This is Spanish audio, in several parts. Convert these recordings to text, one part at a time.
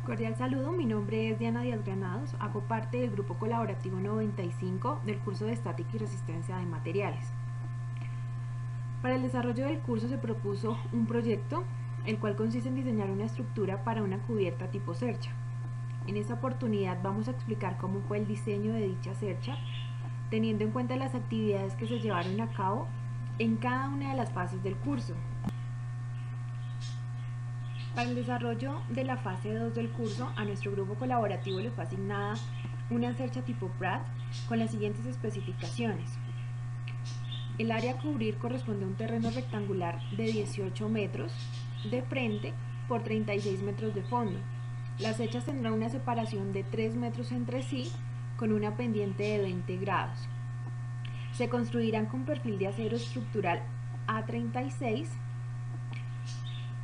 Cordial saludo, mi nombre es Diana Díaz Granados, hago parte del grupo colaborativo 95 del curso de Estática y Resistencia de Materiales. Para el desarrollo del curso se propuso un proyecto, el cual consiste en diseñar una estructura para una cubierta tipo cercha. En esta oportunidad vamos a explicar cómo fue el diseño de dicha cercha, teniendo en cuenta las actividades que se llevaron a cabo en cada una de las fases del curso. Para el desarrollo de la fase 2 del curso, a nuestro grupo colaborativo le fue asignada una cercha tipo Pratt con las siguientes especificaciones. El área a cubrir corresponde a un terreno rectangular de 18 metros de frente por 36 metros de fondo. Las cerchas tendrán una separación de 3 metros entre sí con una pendiente de 20 grados. Se construirán con perfil de acero estructural A36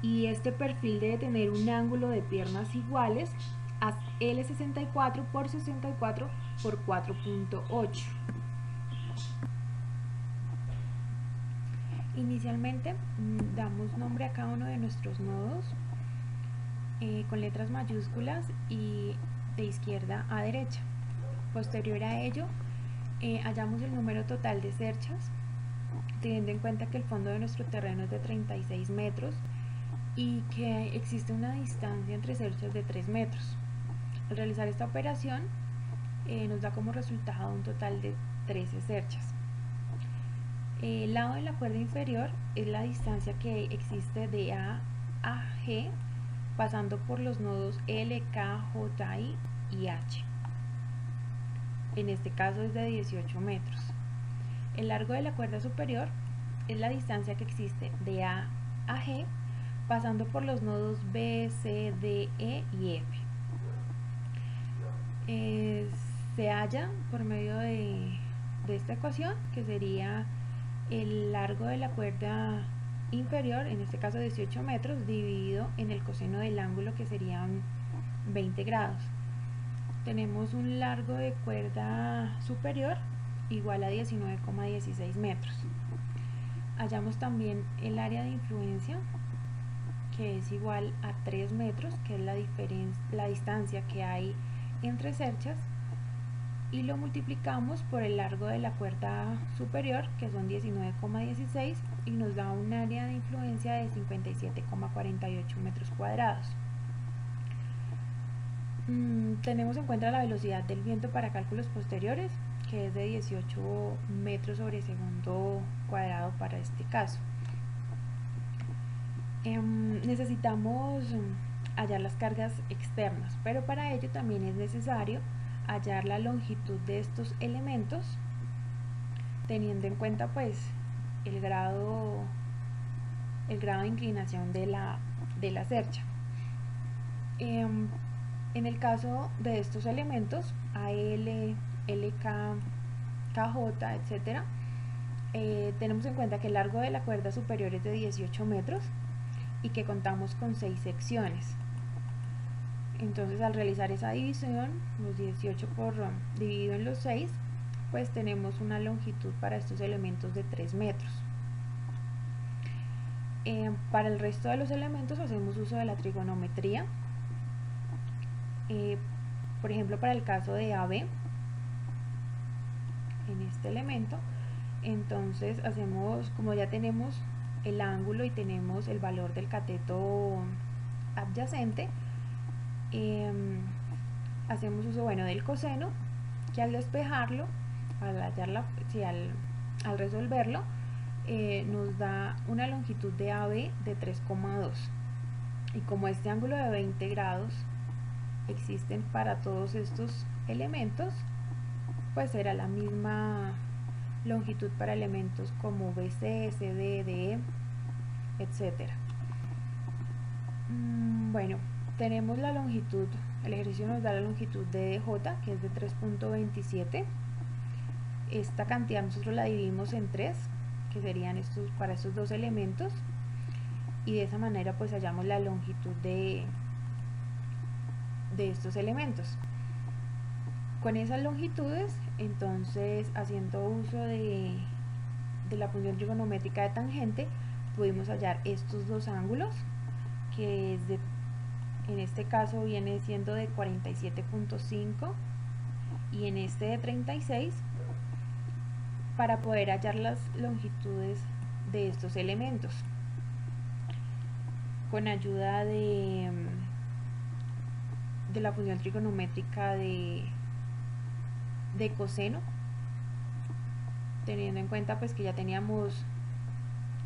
y este perfil debe tener un ángulo de piernas iguales a L64 por 64 por 4.8. Inicialmente damos nombre a cada uno de nuestros nodos con letras mayúsculas y de izquierda a derecha. Posterior a ello hallamos el número total de cerchas, teniendo en cuenta que el fondo de nuestro terreno es de 36 metros y que existe una distancia entre cerchas de 3 metros. Al realizar esta operación nos da como resultado un total de 13 cerchas. El lado de la cuerda inferior es la distancia que existe de A a G, pasando por los nodos L, K, J, I y H. En este caso es de 18 metros. El largo de la cuerda superior es la distancia que existe de A a G, pasando por los nodos B, C, D, E y F. Se halla por medio de esta ecuación, que sería el largo de la cuerda inferior, en este caso 18 metros, dividido en el coseno del ángulo, que serían 20 grados. Tenemos un largo de cuerda superior igual a 19,16 metros. Hallamos también el área de influencia, que es igual a 3 metros, que es la distancia que hay entre cerchas, y lo multiplicamos por el largo de la cuerda superior, que son 19,16, y nos da un área de influencia de 57,48 metros cuadrados. Tenemos en cuenta la velocidad del viento para cálculos posteriores, que es de 18 metros sobre segundo cuadrado para este caso. Necesitamos hallar las cargas externas, pero para ello también es necesario hallar la longitud de estos elementos, teniendo en cuenta pues el grado de inclinación de la cercha. En el caso de estos elementos AL, LK, KJ, etc., tenemos en cuenta que el largo de la cuerda superior es de 18 metros y que contamos con 6 secciones. Entonces, al realizar esa división, los 18 dividido en los 6, pues tenemos una longitud para estos elementos de 3 metros. Para el resto de los elementos hacemos uso de la trigonometría. Por ejemplo, para el caso de AB, en este elemento, entonces hacemos, como ya tenemos el ángulo y tenemos el valor del cateto adyacente, hacemos uso del coseno, que al despejarlo, al resolverlo, nos da una longitud de AB de 3,2, y como este ángulo de 20 grados existen para todos estos elementos, pues será la misma longitud para elementos como BC, CD, DE, etc. Bueno, tenemos la longitud, el ejercicio nos da la longitud de DJ, que es de 3.27. Esta cantidad nosotros la dividimos en 3, que serían para estos dos elementos, y de esa manera pues hallamos la longitud de estos elementos. Con esas longitudes, entonces, haciendo uso de la función trigonométrica de tangente, pudimos hallar estos dos ángulos, que es de en este caso viene siendo de 47.5 y en este de 36, para poder hallar las longitudes de estos elementos con ayuda de la función trigonométrica de coseno, teniendo en cuenta pues que ya teníamos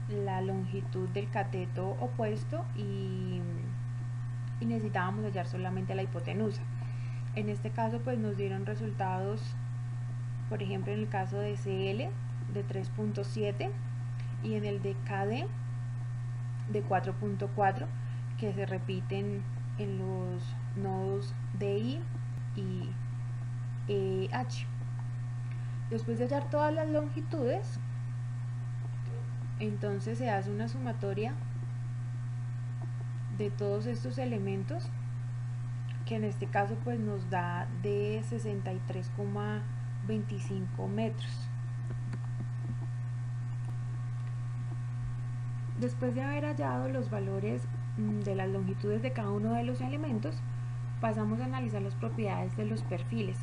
la longitud del cateto opuesto y necesitábamos hallar solamente la hipotenusa. En este caso pues nos dieron resultados, por ejemplo en el caso de CL de 3.7 y en el de KD de 4.4, que se repiten en los nodos DI y H. Después de hallar todas las longitudes, entonces se hace una sumatoria de todos estos elementos, que en este caso pues nos da de 63,25 metros. Después de haber hallado los valores de las longitudes de cada uno de los elementos, pasamos a analizar las propiedades de los perfiles,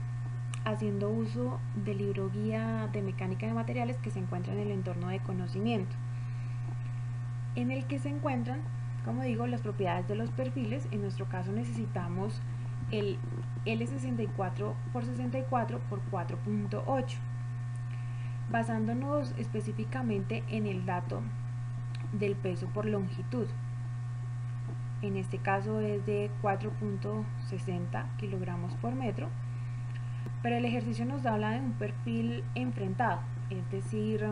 haciendo uso del libro guía de mecánica de materiales que se encuentra en el entorno de conocimiento, en el que se encuentran, como digo, las propiedades de los perfiles. En nuestro caso necesitamos el L64×64 por 4.8, basándonos específicamente en el dato del peso por longitud. En este caso es de 4.60 kilogramos por metro, pero el ejercicio nos habla de un perfil enfrentado, es decir,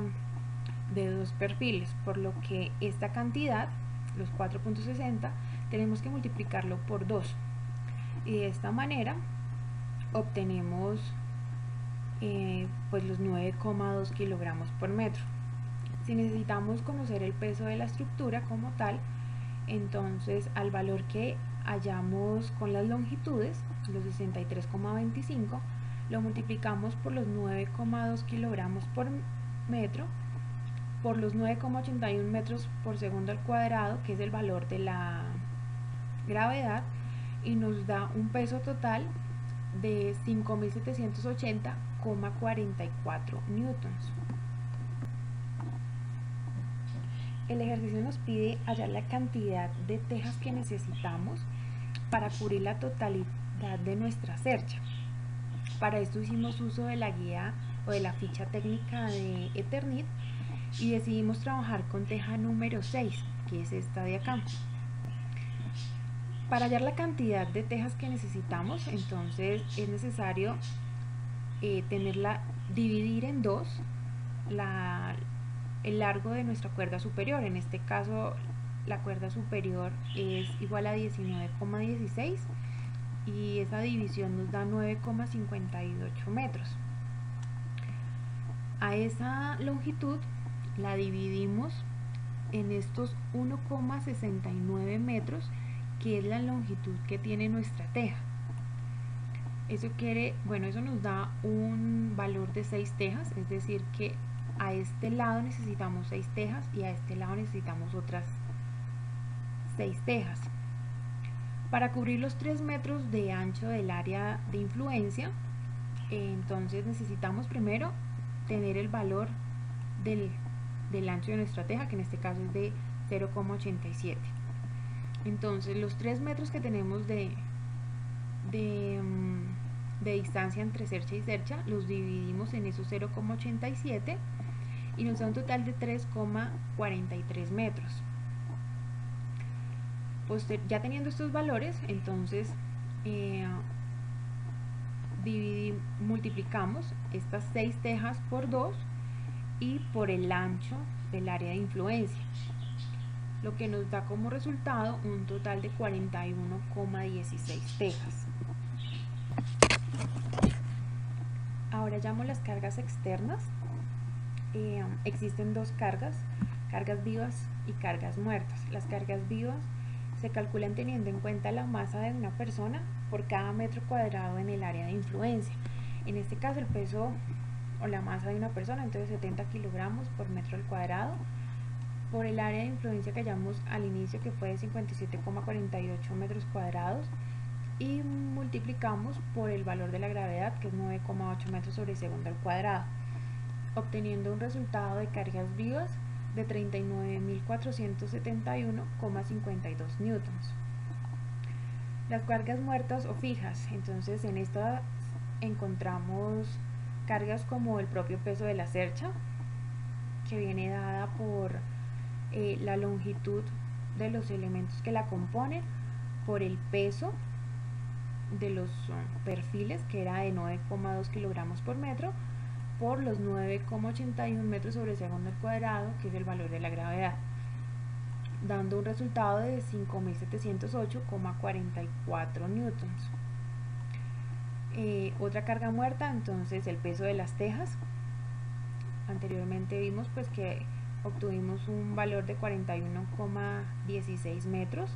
de dos perfiles, por lo que esta cantidad, los 4.60, tenemos que multiplicarlo por 2 y de esta manera obtenemos pues los 9,2 kilogramos por metro. Si necesitamos conocer el peso de la estructura como tal, entonces al valor que hallamos con las longitudes, los 63,25, lo multiplicamos por los 9,2 kilogramos por metro por los 9,81 metros por segundo al cuadrado, que es el valor de la gravedad, y nos da un peso total de 5.780,44 newtons. El ejercicio nos pide hallar la cantidad de tejas que necesitamos para cubrir la totalidad de nuestra cercha. Para esto hicimos uso de la guía o de la ficha técnica de Eternit y decidimos trabajar con teja número 6, que es esta de acá. Para hallar la cantidad de tejas que necesitamos, entonces es necesario dividir en dos el largo de nuestra cuerda superior. En este caso la cuerda superior es igual a 19,16 y esa división nos da 9,58 metros. A esa longitud la dividimos en estos 1,69 metros, que es la longitud que tiene nuestra teja. Eso nos da un valor de 6 tejas, es decir que a este lado necesitamos 6 tejas y a este lado necesitamos otras 6 tejas. Para cubrir los 3 metros de ancho del área de influencia, entonces necesitamos primero tener el valor del ancho de nuestra teja, que en este caso es de 0,87. Entonces los 3 metros que tenemos de distancia entre cercha y cercha los dividimos en esos 0,87 y nos da un total de 3,43 metros. Ya teniendo estos valores, entonces multiplicamos estas 6 tejas por 2 y por el ancho del área de influencia, lo que nos da como resultado un total de 41,16 tejas. Ahora llamo las cargas externas. Existen dos cargas vivas y cargas muertas. Las cargas vivas se calculan teniendo en cuenta la masa de una persona por cada metro cuadrado en el área de influencia. En este caso el peso o la masa de una persona, entonces 70 kilogramos por metro al cuadrado, por el área de influencia que hallamos al inicio, que fue de 57,48 metros cuadrados, y multiplicamos por el valor de la gravedad, que es 9,8 metros sobre segundo al cuadrado, obteniendo un resultado de cargas vivas de 39.471,52 newtons. Las cargas muertas o fijas, entonces en esta encontramos cargas como el propio peso de la cercha, que viene dada por la longitud de los elementos que la componen, por el peso de los perfiles, que era de 9,2 kilogramos por metro, por los 9,81 metros sobre segundo al cuadrado, que es el valor de la gravedad, dando un resultado de 5.708,44 newtons. Otra carga muerta, entonces el peso de las tejas. Anteriormente vimos pues que obtuvimos un valor de 41,16 metros.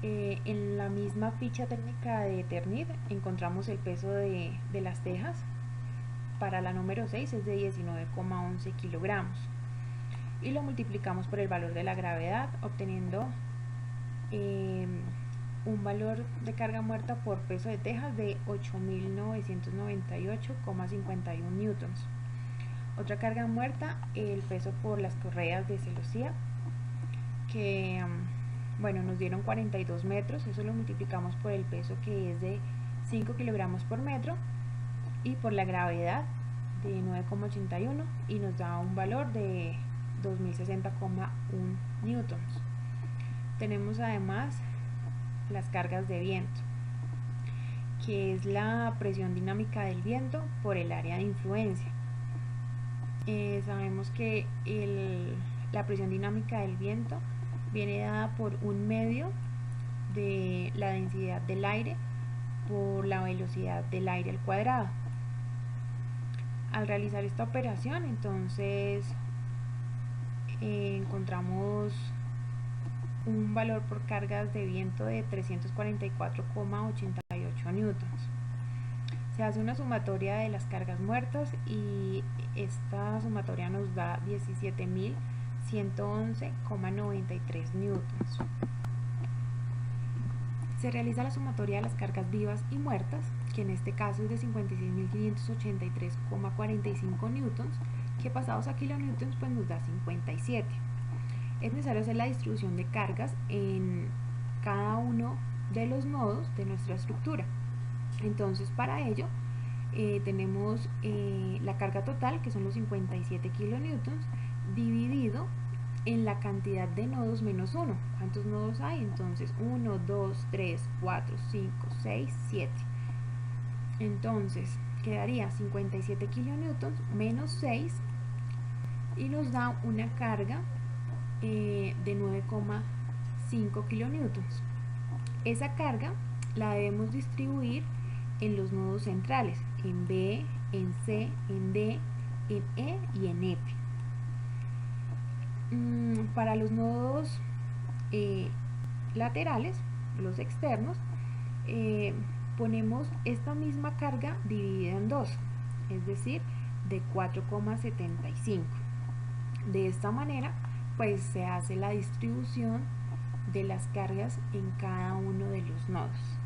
En la misma ficha técnica de Eternit encontramos el peso de las tejas. Para la número 6 es de 19,11 kilogramos. Y lo multiplicamos por el valor de la gravedad, obteniendo un valor de carga muerta por peso de tejas de 8.998,51 newtons. Otra carga muerta, el peso por las correas de celosía, que bueno, nos dieron 42 metros, eso lo multiplicamos por el peso, que es de 5 kilogramos por metro, y por la gravedad de 9,81, y nos da un valor de 2060,1 newtons. Tenemos además las cargas de viento, que es la presión dinámica del viento por el área de influencia. Sabemos que la presión dinámica del viento viene dada por un medio de la densidad del aire por la velocidad del aire al cuadrado. Al realizar esta operación, entonces encontramos un valor por cargas de viento de 344,88 newtons. Se hace una sumatoria de las cargas muertas y esta sumatoria nos da 17.111,93 newtons. Se realiza la sumatoria de las cargas vivas y muertas, que en este caso es de 56.583,45 newtons, que pasados a kilonewtons pues nos da 57. Es necesario hacer la distribución de cargas en cada uno de los nodos de nuestra estructura. Entonces, para ello tenemos la carga total, que son los 57 kilonewtons, dividido en la cantidad de nodos menos 1. ¿Cuántos nodos hay? Entonces 1, 2, 3, 4, 5, 6, 7. Entonces quedaría 57 kilonewtons menos 6 y nos da una carga de 9,5 kilonewtons. Esa carga la debemos distribuir en los nodos centrales, en B, en C, en D, en E y en F. Para los nodos laterales, los externos, ponemos esta misma carga dividida en 2, es decir, de 4,75. De esta manera, pues se hace la distribución de las cargas en cada uno de los nodos.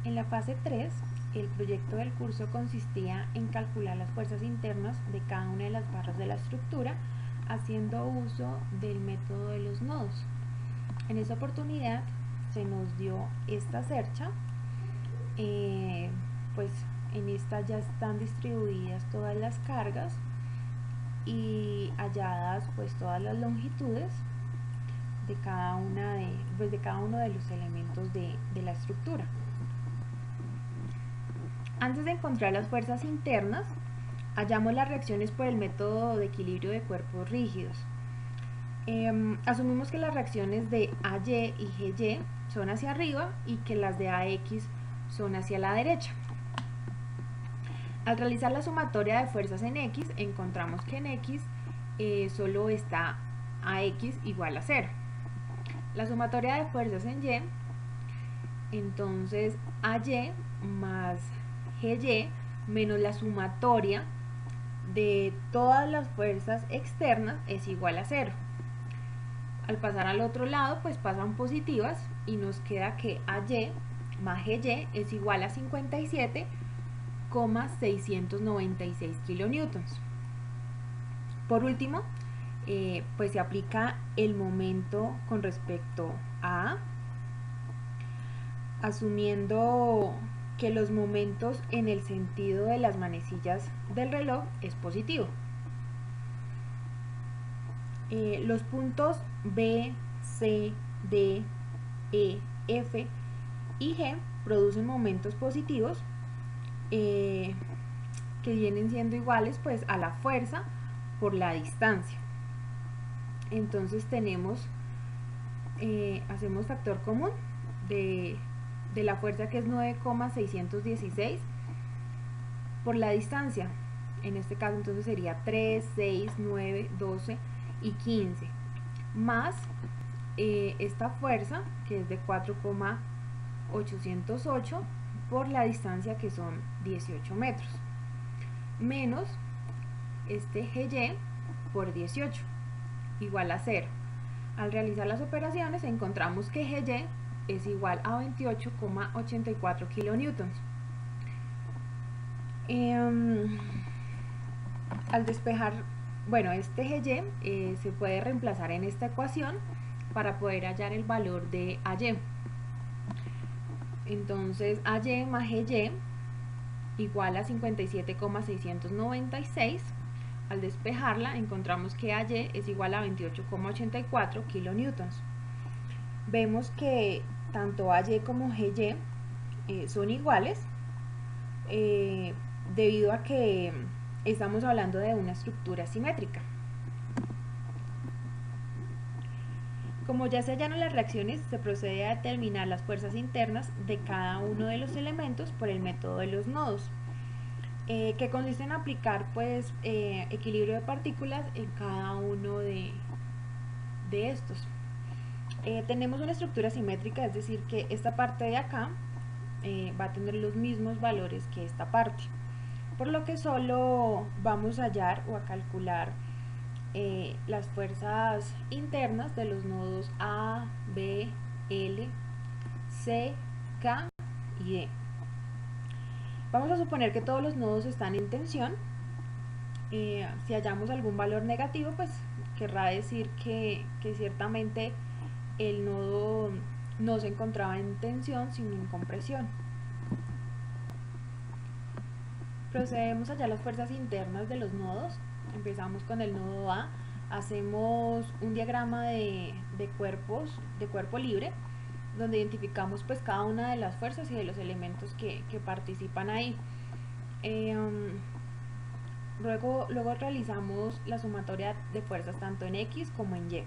En la fase 3, el proyecto del curso consistía en calcular las fuerzas internas de cada una de las barras de la estructura, haciendo uso del método de los nodos. En esa oportunidad se nos dio esta cercha, pues en esta ya están distribuidas todas las cargas y halladas pues todas las longitudes de cada uno de los elementos de la estructura. Antes de encontrar las fuerzas internas, hallamos las reacciones por el método de equilibrio de cuerpos rígidos. Asumimos que las reacciones de AY y GY son hacia arriba y que las de AX son hacia la derecha. Al realizar la sumatoria de fuerzas en X, encontramos que en X solo está AX igual a 0. La sumatoria de fuerzas en Y, entonces AY más GY menos la sumatoria de todas las fuerzas externas es igual a 0. Al pasar al otro lado, pues pasan positivas y nos queda que AY más GY es igual a 57,696 kilonewtons. Por último, pues se aplica el momento con respecto a A, asumiendo que los momentos en el sentido de las manecillas del reloj es positivo. Los puntos B, C, D, E, F y G producen momentos positivos que vienen siendo iguales pues a la fuerza por la distancia. Entonces tenemos, hacemos factor común de la fuerza, que es 9,616 por la distancia. En este caso entonces sería 3, 6, 9, 12 y 15, más esta fuerza, que es de 4,808 por la distancia, que son 18 metros, menos este GY por 18, igual a 0. Al realizar las operaciones encontramos que GY es igual a 28,84 kilonewtons. Al despejar, bueno, este GY se puede reemplazar en esta ecuación para poder hallar el valor de AY. Entonces AY más GY igual a 57,696. Al despejarla encontramos que AY es igual a 28,84 kilonewtons. Vemos que tanto AY como GY son iguales debido a que estamos hablando de una estructura simétrica. Como ya se hallaron las reacciones, se procede a determinar las fuerzas internas de cada uno de los elementos por el método de los nodos, que consiste en aplicar pues equilibrio de partículas en cada uno de estos. Tenemos una estructura simétrica, es decir, que esta parte de acá va a tener los mismos valores que esta parte, por lo que solo vamos a hallar o a calcular las fuerzas internas de los nodos A, B, L, C, K y D. Vamos a suponer que todos los nodos están en tensión. Si hallamos algún valor negativo, pues querrá decir que ciertamente el nodo no se encontraba en tensión, sino en compresión. Procedemos a hallar las fuerzas internas de los nodos. Empezamos con el nodo A, hacemos un diagrama de cuerpo libre, donde identificamos pues cada una de las fuerzas y de los elementos que participan ahí. Luego realizamos la sumatoria de fuerzas tanto en X como en Y.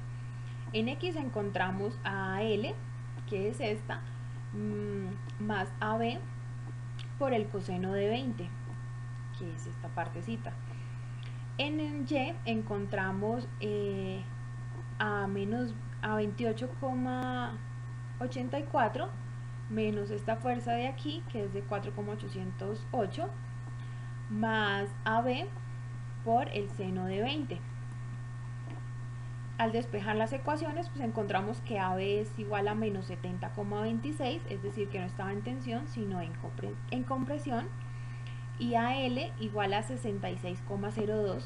En X encontramos a AL, que es esta, más AB por el coseno de 20, que es esta partecita. En Y encontramos a 28,84 menos esta fuerza de aquí, que es de 4,808, más AB por el seno de 20. Al despejar las ecuaciones, pues encontramos que AB es igual a menos 70,26, es decir, que no estaba en tensión, sino en compresión, y AL igual a 66,02,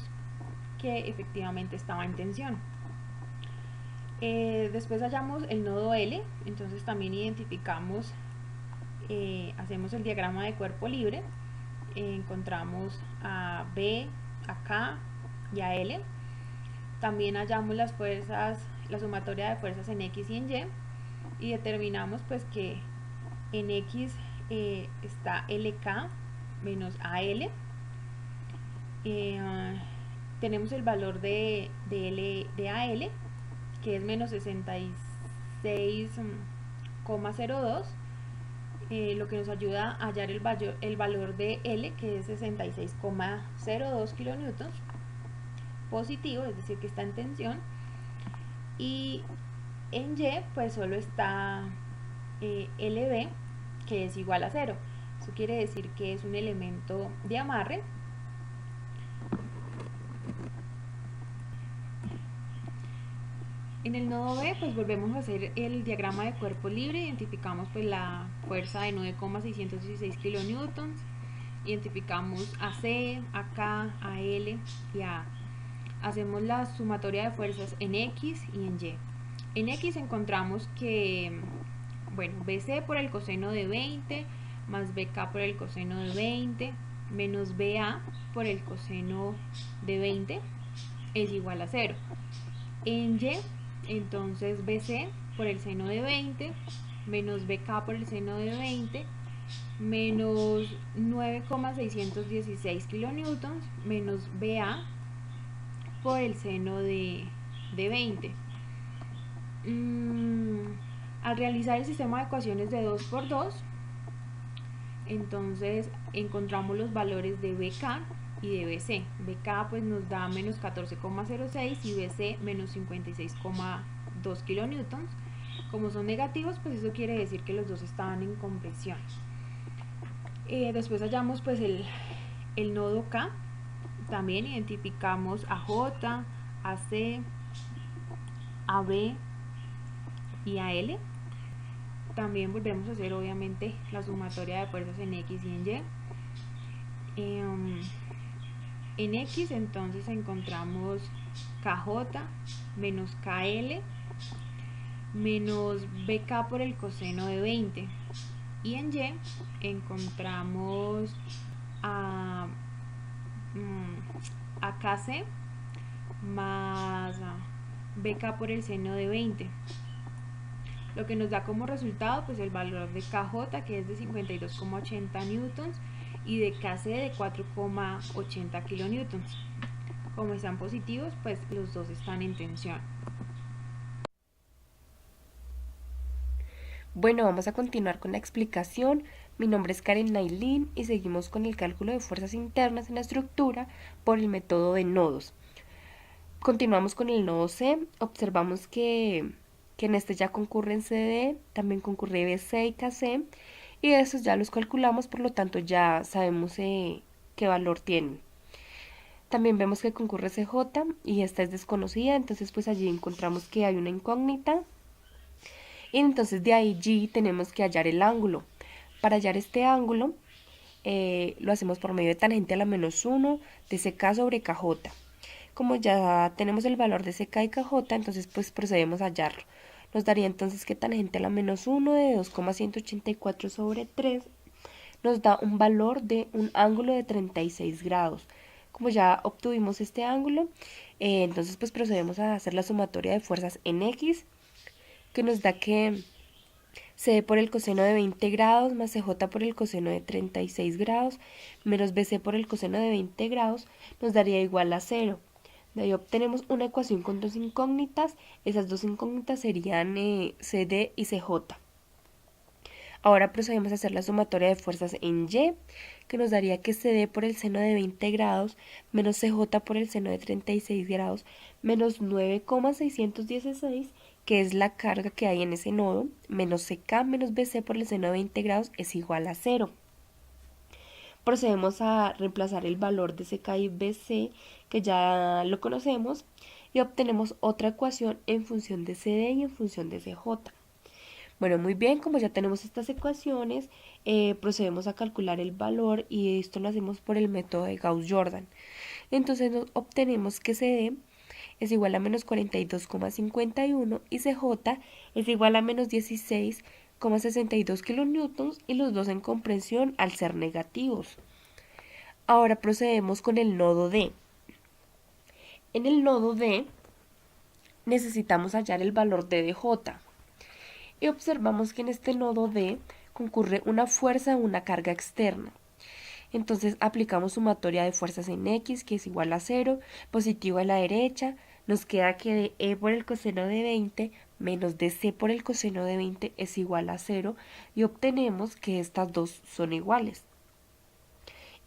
que efectivamente estaba en tensión. Después hallamos el nodo L, entonces también identificamos, hacemos el diagrama de cuerpo libre, encontramos a B, a K y a L. También hallamos las fuerzas, la sumatoria de fuerzas en X y en y determinamos pues que en X está LK menos AL. Tenemos el valor de AL, que es menos 66,02, lo que nos ayuda a hallar el valor de L, que es 66,02 kilonewtons, positivo, es decir, que está en tensión. Y en Y pues solo está LB, que es igual a 0. Eso quiere decir que es un elemento de amarre. el nodo B, pues volvemos a hacer el diagrama de cuerpo libre, identificamos pues la fuerza de 9,616 kilonewtons, identificamos a C, a K, a L y a A. Hacemos la sumatoria de fuerzas en X y en Y. En X encontramos que, bueno, BC por el coseno de 20 más BK por el coseno de 20 menos BA por el coseno de 20 es igual a 0. En Y, entonces BC por el seno de 20 menos BK por el seno de 20 menos 9,616 kilonewtons menos BA por el seno de 20. Al realizar el sistema de ecuaciones de 2 por 2, entonces encontramos los valores de BK y de BC. BK pues nos da menos 14,06 y BC menos 56,2 kilonewtons. Como son negativos, pues eso quiere decir que los dos estaban en compresión. Después hallamos pues el nodo K. También identificamos a J, a C, a B y a L. También volvemos a hacer obviamente la sumatoria de fuerzas en X y en Y. En X entonces encontramos KJ menos KL menos BK por el coseno de 20. Y en Y encontramos a KC más BK por el seno de 20. Lo que nos da como resultado pues el valor de KJ, que es de 52,80 newtons, y de KC de 4,80 kilonewtons. Como están positivos, pues los dos están en tensión. Bueno, vamos a continuar con la explicación. Mi nombre es Karen Nailin y seguimos con el cálculo de fuerzas internas en la estructura por el método de nodos. Continuamos con el nodo C. Observamos que en este ya concurren CD, también concurre BC y KC, y esos ya los calculamos, por lo tanto ya sabemos qué valor tienen. También vemos que concurre CJ y esta es desconocida, entonces pues allí encontramos que hay una incógnita. Y entonces de allí tenemos que hallar el ángulo. Para hallar este ángulo lo hacemos por medio de tangente a la menos 1 de CK sobre KJ. Como ya tenemos el valor de CK y KJ, entonces pues procedemos a hallarlo. Nos daría entonces que tangente a la menos 1 de 2,184 sobre 3 nos da un valor de un ángulo de 36 grados. Como ya obtuvimos este ángulo, entonces pues procedemos a hacer la sumatoria de fuerzas en X, que nos da que CD por el coseno de 20 grados más CJ por el coseno de 36 grados menos BC por el coseno de 20 grados nos daría igual a 0. De ahí obtenemos una ecuación con dos incógnitas. Esas dos incógnitas serían CD y CJ. Ahora procedemos a hacer la sumatoria de fuerzas en Y, que nos daría que CD por el seno de 20 grados menos CJ por el seno de 36 grados menos 9,616, que es la carga que hay en ese nodo, menos CK menos BC por el seno de 20 grados es igual a 0. Procedemos a reemplazar el valor de CK y BC, que ya lo conocemos, y obtenemos otra ecuación en función de CD y en función de CJ. Bueno, muy bien, como ya tenemos estas ecuaciones, procedemos a calcular el valor y esto lo hacemos por el método de Gauss-Jordan. Entonces obtenemos que CD es igual a menos 42,51 y CJ es igual a menos 16,62 kilonewtons y los dos en comprensión al ser negativos. Ahora procedemos con el nodo D. En el nodo D necesitamos hallar el valor de DJ. Y observamos que en este nodo D concurre una fuerza o una carga externa. Entonces aplicamos sumatoria de fuerzas en X, que es igual a 0, positivo a la derecha, nos queda que de E por el coseno de 20 menos de C por el coseno de 20 es igual a 0 y obtenemos que estas dos son iguales.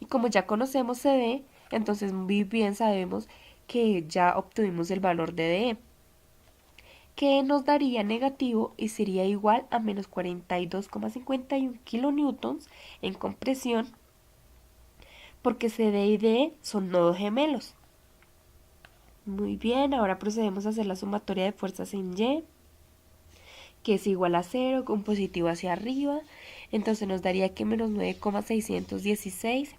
Y como ya conocemos CD, entonces muy bien sabemos que ya obtuvimos el valor de DE, que nos daría negativo y sería igual a menos 42,51 kilonewtons en compresión, porque CD y DE son nodos gemelos. Muy bien, ahora procedemos a hacer la sumatoria de fuerzas en Y, que es igual a 0, con positivo hacia arriba. Entonces nos daría que menos 9,616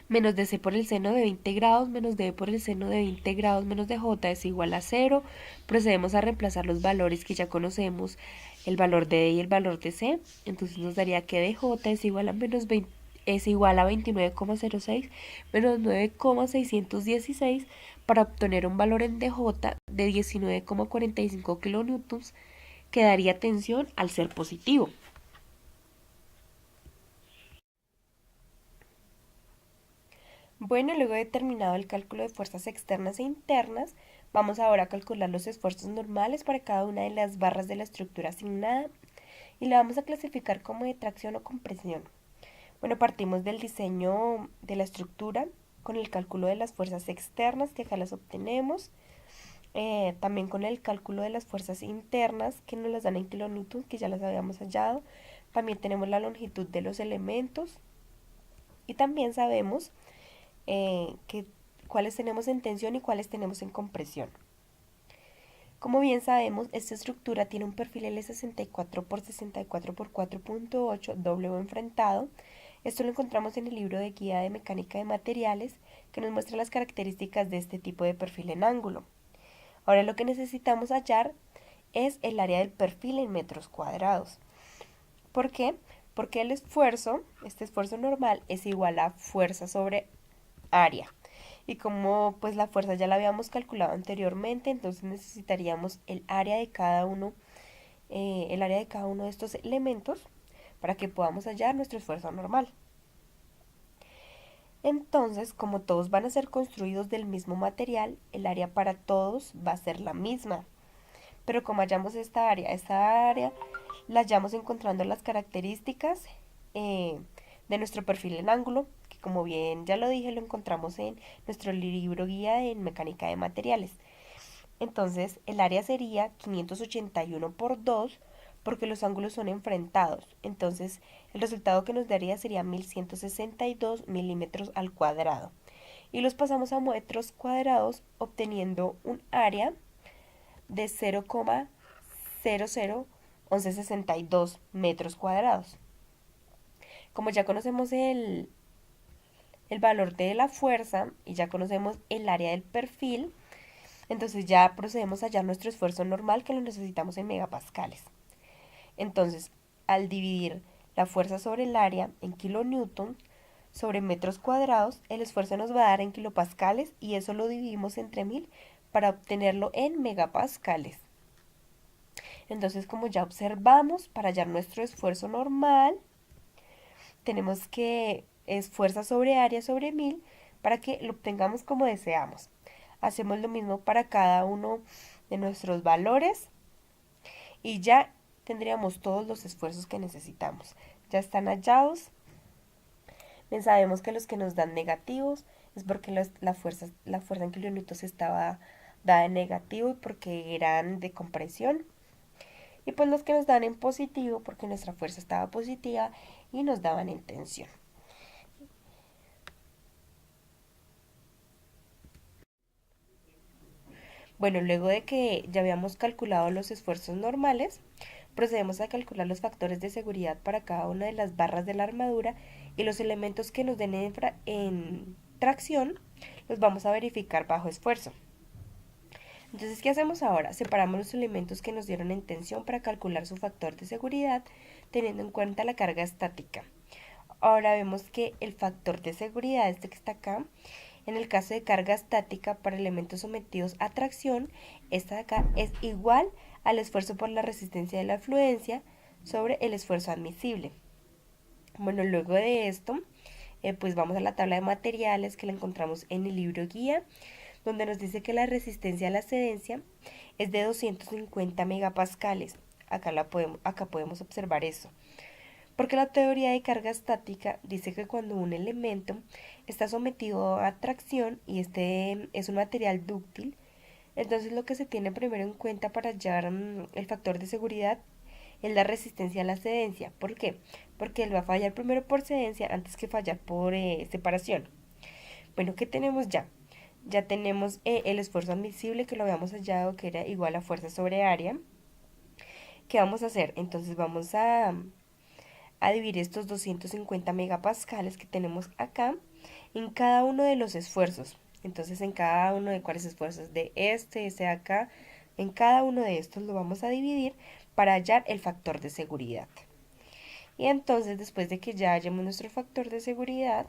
menos DC por el seno de 20 grados, menos D por el seno de 20 grados, menos DJ es igual a 0. Procedemos a reemplazar los valores que ya conocemos, el valor de D y el valor de C. Entonces nos daría que DJ es igual a menos 20, es igual a 29,06 menos 9,616 para obtener un valor en DJ de 19,45 kilonewtons que daría tensión al ser positivo. Bueno, luego de terminado el cálculo de fuerzas externas e internas, vamos ahora a calcular los esfuerzos normales para cada una de las barras de la estructura asignada y la vamos a clasificar como de tracción o compresión. Bueno, partimos del diseño de la estructura con el cálculo de las fuerzas externas, que acá las obtenemos, también con el cálculo de las fuerzas internas, que nos las dan en kilonewtons, que ya las habíamos hallado. También tenemos la longitud de los elementos y también sabemos cuáles tenemos en tensión y cuáles tenemos en compresión. Como bien sabemos, esta estructura tiene un perfil L64 por 64 por 4.8 doble o enfrentado. Esto lo encontramos en el libro de guía de mecánica de materiales que nos muestra las características de este tipo de perfil en ángulo. Ahora lo que necesitamos hallar es el área del perfil en metros cuadrados. ¿Por qué? Porque el esfuerzo, este esfuerzo normal, es igual a fuerza sobre área. Y como pues la fuerza ya la habíamos calculado anteriormente, entonces necesitaríamos el área de cada uno de estos elementos para que podamos hallar nuestro esfuerzo normal. Entonces, como todos van a ser construidos del mismo material, el área para todos va a ser la misma. Pero como hallamos esta área la hallamos encontrando las características de nuestro perfil en ángulo, que como bien ya lo dije, lo encontramos en nuestro libro guía en mecánica de materiales. Entonces, el área sería 581 por 2, porque los ángulos son enfrentados. Entonces, el resultado que nos daría sería 1162 milímetros al cuadrado. Y los pasamos a metros cuadrados, obteniendo un área de 0,001162 metros cuadrados. Como ya conocemos el valor de la fuerza y ya conocemos el área del perfil, entonces ya procedemos a hallar nuestro esfuerzo normal, que lo necesitamos en megapascales. Entonces, al dividir la fuerza sobre el área en kilonewton sobre metros cuadrados, el esfuerzo nos va a dar en kilopascales y eso lo dividimos entre 1000 para obtenerlo en megapascales. Entonces, como ya observamos, para hallar nuestro esfuerzo normal, tenemos que es fuerza sobre área sobre 1000 para que lo obtengamos como deseamos. Hacemos lo mismo para cada uno de nuestros valores y ya tendríamos todos los esfuerzos que necesitamos. Ya están hallados. Bien, sabemos que los que nos dan negativos es porque la fuerza en kilonewtons estaba dada en negativo y porque eran de compresión. Y pues los que nos dan en positivo porque nuestra fuerza estaba positiva y nos daban en tensión. Bueno, luego de que ya habíamos calculado los esfuerzos normales, procedemos a calcular los factores de seguridad para cada una de las barras de la armadura y los elementos que nos den en tracción los vamos a verificar bajo esfuerzo. Entonces, ¿qué hacemos ahora? Separamos los elementos que nos dieron en tensión para calcular su factor de seguridad teniendo en cuenta la carga estática. Ahora vemos que el factor de seguridad, este que está acá, en el caso de carga estática para elementos sometidos a tracción, esta de acá es igual al esfuerzo por la resistencia de la fluencia sobre el esfuerzo admisible. Bueno, luego de esto, pues vamos a la tabla de materiales que la encontramos en el libro guía, donde nos dice que la resistencia a la excedencia es de 250 megapascales. Acá podemos observar eso. Porque la teoría de carga estática dice que cuando un elemento está sometido a tracción y este es un material dúctil, entonces lo que se tiene primero en cuenta para hallar el factor de seguridad es la resistencia a la excedencia. ¿Por qué? Porque él va a fallar primero por excedencia antes que fallar por separación. Bueno, ¿qué tenemos ya? ya tenemos el esfuerzo admisible que lo habíamos hallado que era igual a fuerza sobre área. ¿Qué vamos a hacer? Entonces vamos a dividir estos 250 megapascales que tenemos acá en cada uno de los esfuerzos. Entonces en cada uno de cuáles esfuerzos de este de acá, en cada uno de estos lo vamos a dividir para hallar el factor de seguridad. Y entonces después de que ya hallemos nuestro factor de seguridad,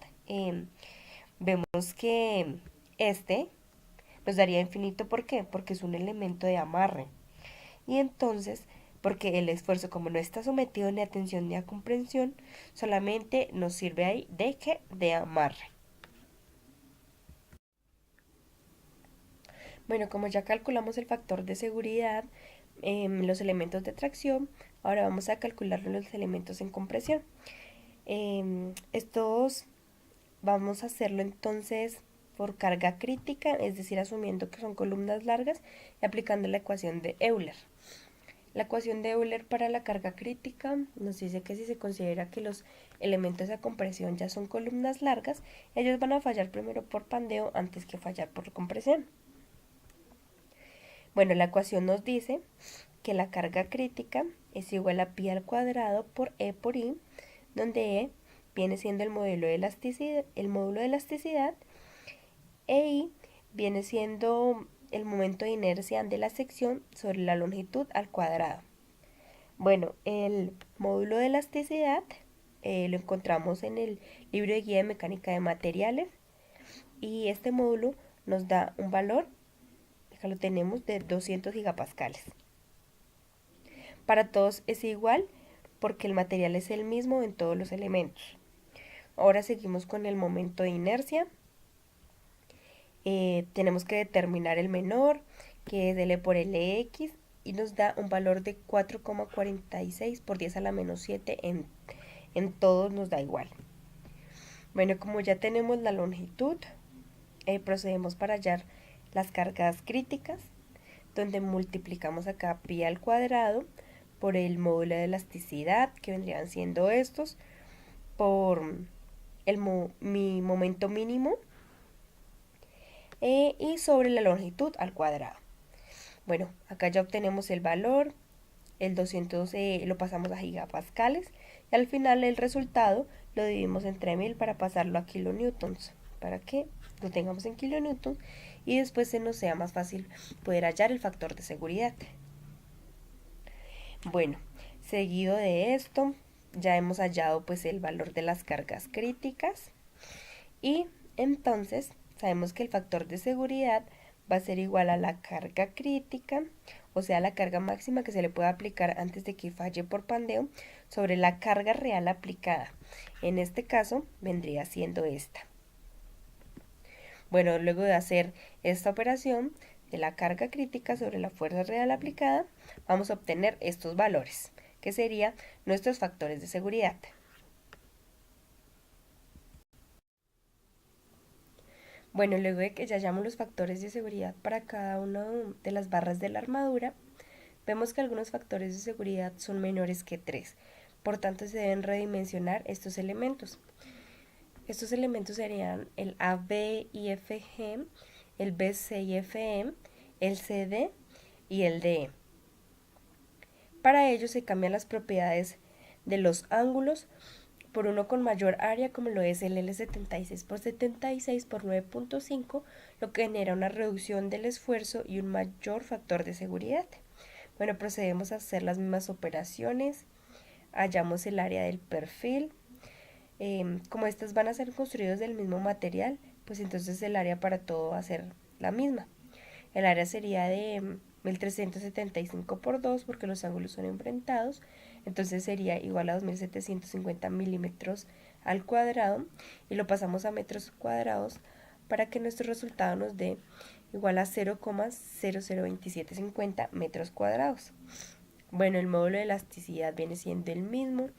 vemos que este nos daría infinito. ¿Por qué? Porque es un elemento de amarre. Y entonces, porque el esfuerzo, como no está sometido ni a tensión ni a comprensión, solamente nos sirve ahí de ¿qué? De amarre. Bueno, como ya calculamos el factor de seguridad, los elementos de tracción, ahora vamos a calcular los elementos en compresión. Estos vamos a hacerlo entonces por carga crítica, es decir, asumiendo que son columnas largas y aplicando la ecuación de Euler. La ecuación de Euler para la carga crítica nos dice que si se considera que los elementos de compresión ya son columnas largas, ellos van a fallar primero por pandeo antes que fallar por compresión. Bueno, la ecuación nos dice que la carga crítica es igual a pi al cuadrado por E por I, donde E viene siendo el módulo de elasticidad, e I viene siendo el momento de inercia de la sección sobre la longitud al cuadrado. Bueno, el módulo de elasticidad lo encontramos en el libro de guía de mecánica de materiales y este módulo nos da un valor, acá lo tenemos, de 200 gigapascales. Para todos es igual porque el material es el mismo en todos los elementos. Ahora seguimos con el momento de inercia. Tenemos que determinar el menor, que es L por Lx, y nos da un valor de 4,46 por 10 a la menos 7 en todos nos da igual. Bueno, como ya tenemos la longitud, procedemos para hallar las cargas críticas, donde multiplicamos acá pi al cuadrado por el módulo de elasticidad, que vendrían siendo estos, por mi momento mínimo, y sobre la longitud al cuadrado. Bueno, acá ya obtenemos el valor, el 200 lo pasamos a gigapascales, y al final el resultado lo dividimos entre 1000 para pasarlo a kilonewtons, para que lo tengamos en kilonewtons y después se nos sea más fácil poder hallar el factor de seguridad. Bueno, seguido de esto, ya hemos hallado pues el valor de las cargas críticas y entonces sabemos que el factor de seguridad va a ser igual a la carga crítica, o sea, la carga máxima que se le puede aplicar antes de que falle por pandeo, sobre la carga real aplicada. En este caso, vendría siendo esta. Bueno, luego de hacer esta operación de la carga crítica sobre la fuerza real aplicada, vamos a obtener estos valores, que serían nuestros factores de seguridad. Bueno, luego de que ya hallamos los factores de seguridad para cada una de las barras de la armadura, vemos que algunos factores de seguridad son menores que 3, por tanto se deben redimensionar estos elementos. Estos elementos serían el AB y FG, el BC y FE, el CD y el DE. Para ello se cambian las propiedades de los ángulos por uno con mayor área, como lo es el L76 por 76 por 9.5, lo que genera una reducción del esfuerzo y un mayor factor de seguridad. Bueno, procedemos a hacer las mismas operaciones, hallamos el área del perfil. Como estas van a ser construidos del mismo material, pues entonces el área para todo va a ser la misma. El área sería de 1375 por 2 porque los ángulos son enfrentados, entonces sería igual a 2750 milímetros al cuadrado y lo pasamos a metros cuadrados para que nuestro resultado nos dé igual a 0,002750 metros cuadrados. Bueno, el módulo de elasticidad viene siendo el mismo,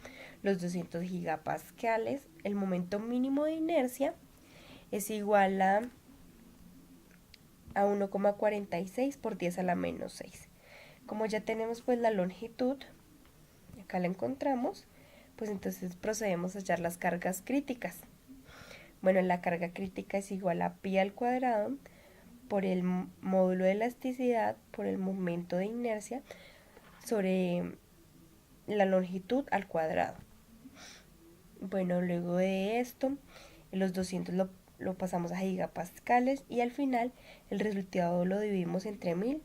los 200 gigapascales, el momento mínimo de inercia es igual a 1,46 por 10 a la menos 6. Como ya tenemos pues la longitud, acá la encontramos, pues entonces procedemos a hallar las cargas críticas. Bueno, la carga crítica es igual a pi al cuadrado por el módulo de elasticidad, por el momento de inercia sobre la longitud al cuadrado. Bueno, luego de esto, los 200 lo pasamos a gigapascales y al final el resultado lo dividimos entre 1000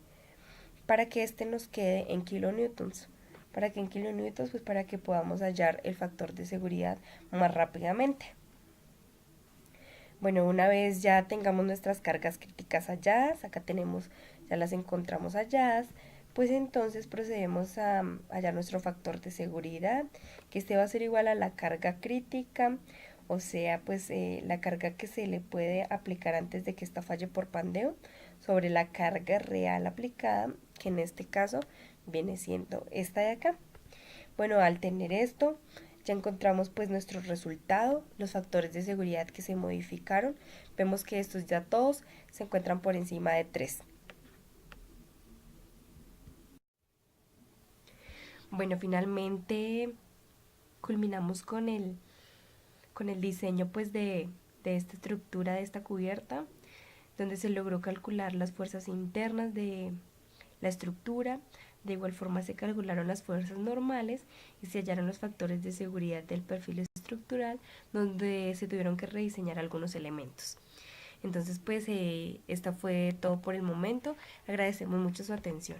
para que este nos quede en kilonewtons. ¿Para que en kilonewtons? Pues para que podamos hallar el factor de seguridad más rápidamente. Bueno, una vez ya tengamos nuestras cargas críticas halladas, acá tenemos, ya las encontramos halladas, pues entonces procedemos a hallar nuestro factor de seguridad, que este va a ser igual a la carga crítica, o sea, pues la carga que se le puede aplicar antes de que esta falle por pandeo, sobre la carga real aplicada, que en este caso viene siendo esta de acá. Bueno, al tener esto, ya encontramos pues nuestro resultado, los factores de seguridad que se modificaron. Vemos que estos ya todos se encuentran por encima de 3. Bueno, finalmente culminamos con el diseño pues de esta estructura, de esta cubierta, donde se logró calcular las fuerzas internas de la estructura. De igual forma se calcularon las fuerzas normales y se hallaron los factores de seguridad del perfil estructural, donde se tuvieron que rediseñar algunos elementos. Entonces, pues, esto fue todo por el momento. Agradecemos mucho su atención.